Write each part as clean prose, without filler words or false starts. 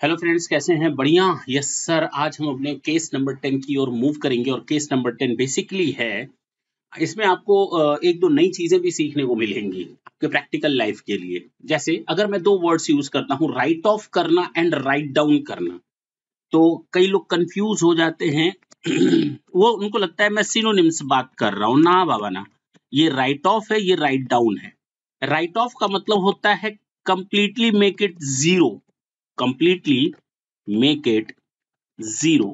Hello friends, कैसे हैं? बढ़िया। यस सर, आज हम अपने केस नंबर 10 की ओर मूव करेंगे और केस नंबर 10 बेसिकली है, इसमें आपको एक दो नई चीजें भी सीखने को मिलेंगी आपके प्रैक्टिकल लाइफ के लिए। जैसे अगर मैं दो वर्ड्स यूज करता हूँ, राइट ऑफ करना एंड राइट डाउन करना, तो कई लोग कंफ्यूज हो जाते हैं। वो उनको लगता है मैं सिनोनिम्स बात कर रहा हूँ। ना बाबा ना, ये राइट ऑफ है, ये राइट डाउन है। राइट ऑफ का मतलब होता है completely make it zero, completely make it zero।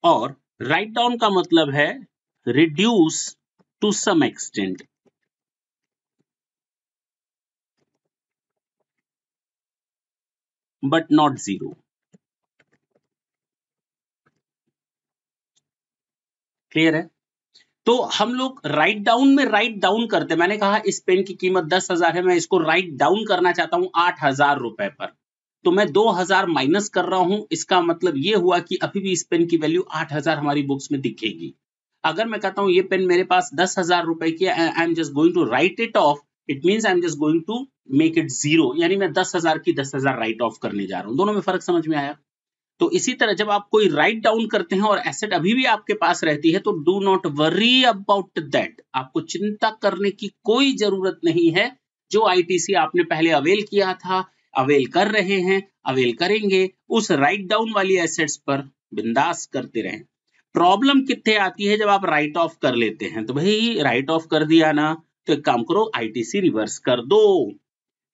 और write down का मतलब है reduce to some extent, but not zero। Clear है? तो हम लोग राइट डाउन में राइट डाउन करते हैं। मैंने कहा इस पेन की कीमत 10,000 है, मैं इसको राइट डाउन करना चाहता हूं 8,000 रुपए पर, तो मैं 2,000 माइनस कर रहा हूं। इसका मतलब ये हुआ कि अभी भी इस पेन की वैल्यू 8,000 हमारी बुक्स में दिखेगी। अगर मैं कहता हूं ये पेन मेरे पास 10,000 रुपए की, I am just going to write it off, it means I am just going to make it zero, यानी मैं 10,000 की 10,000 राइट ऑफ करने जा रहा हूं। दोनों में फर्क समझ में आया? तो इसी तरह जब आप कोई राइट डाउन करते हैं और एसेट अभी भी आपके पास रहती है, तो do not worry about that. आपको चिंता करने की कोई जरूरत नहीं है। जो आईटीसी आपने पहले अवेल किया था, अवेल कर रहे हैं, अवेल करेंगे, उस राइट डाउन वाली एसेट्स पर बिंदास करते रहें। प्रॉब्लम कितने आती है जब आप राइट ऑफ कर लेते हैं? तो भाई राइट ऑफ कर दिया ना, तो एक काम करो, आईटीसी रिवर्स कर दो।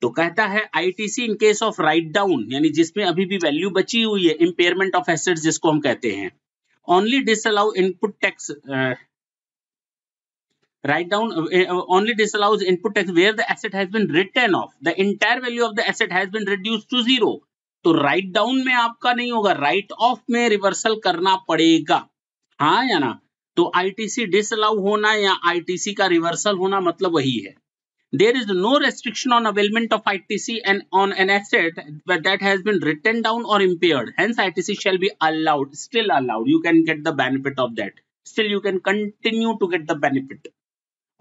तो कहता है ITC in case of write down, यानी जिसमें अभी भी वैल्यू बची हुई है, इंपेयरमेंट ऑफ एसेट्स जिसको हम कहते हैं, only disallow input tax, write down only disallows input tax where the asset has been written off, the entire value of the asset has been reduced to zero। तो write down में आपका नहीं होगा, right of में reversal करना पड़ेगा। हाँ या ना? तो आईटीसी डिसअलाउ होना या आईटीसी का रिवर्सल होना मतलब वही है। There is no restriction on availment of ITC and on an asset that has been written down or impaired. Hence, ITC shall be allowed, still allowed. You can get the benefit of that. Still, you can continue to get the benefit.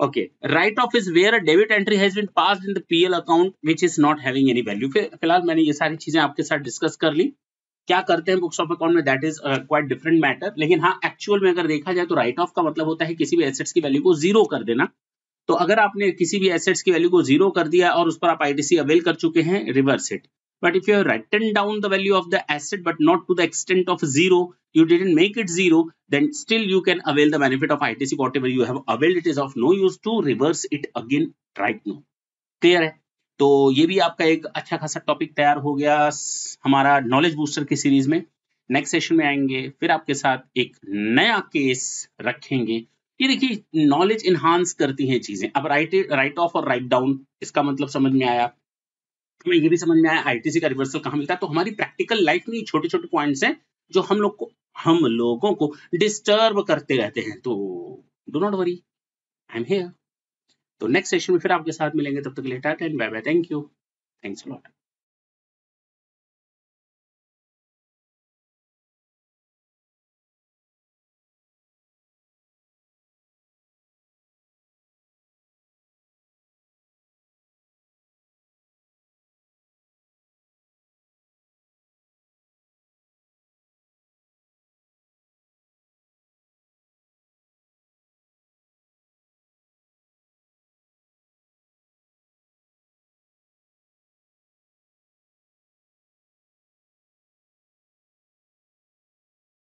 Okay. Write-off is where a debit entry has been passed in the PL account which is not having any value. फिलहाल मैंने ये सारी चीजें आपके साथ discuss कर ली। क्या करते हैं बुक्स ऑफ अकाउंट में, that is quite different matter. लेकिन हाँ, एक्चुअल में अगर देखा जाए तो राइट ऑफ का मतलब होता है किसी भी एसेट्स की वैल्यू को जीरो कर देना। तो अगर आपने किसी भी एसेट्स की वैल्यू को जीरो कर दिया और उस पर आप आईटीसी अवेल कर चुके हैं, reverse it. But if you have written down the value of the asset but not to the extent of zero, you didn't make it zero, then still you can avail the benefit of ITC. Whatever you have availed, it is of no use to reverse it again right now। Clear है? तो ये भी आपका एक अच्छा खासा topic तैयार हो गया हमारा नॉलेज बूस्टर की सीरीज में। नेक्स्ट सेशन में आएंगे, फिर आपके साथ एक नया केस रखेंगे। ये देखिए, नॉलेज इनहांस करती हैं चीजें। अब राइट ऑफ और राइट डाउन, इसका मतलब समझ में आया। हमें ये भी समझ में आया आईटीसी का रिवर्सल कहाँ मिलता है। तो हमारी प्रैक्टिकल लाइफ में छोटे छोटे पॉइंट्स हैं जो हम लोगों को डिस्टर्ब करते रहते हैं। तो do not worry, I am here. तो नेक्स्ट सेशन में फिर आपके साथ मिलेंगे, तब तक के लिए tata and bye bye. Thank you, thanks a lot.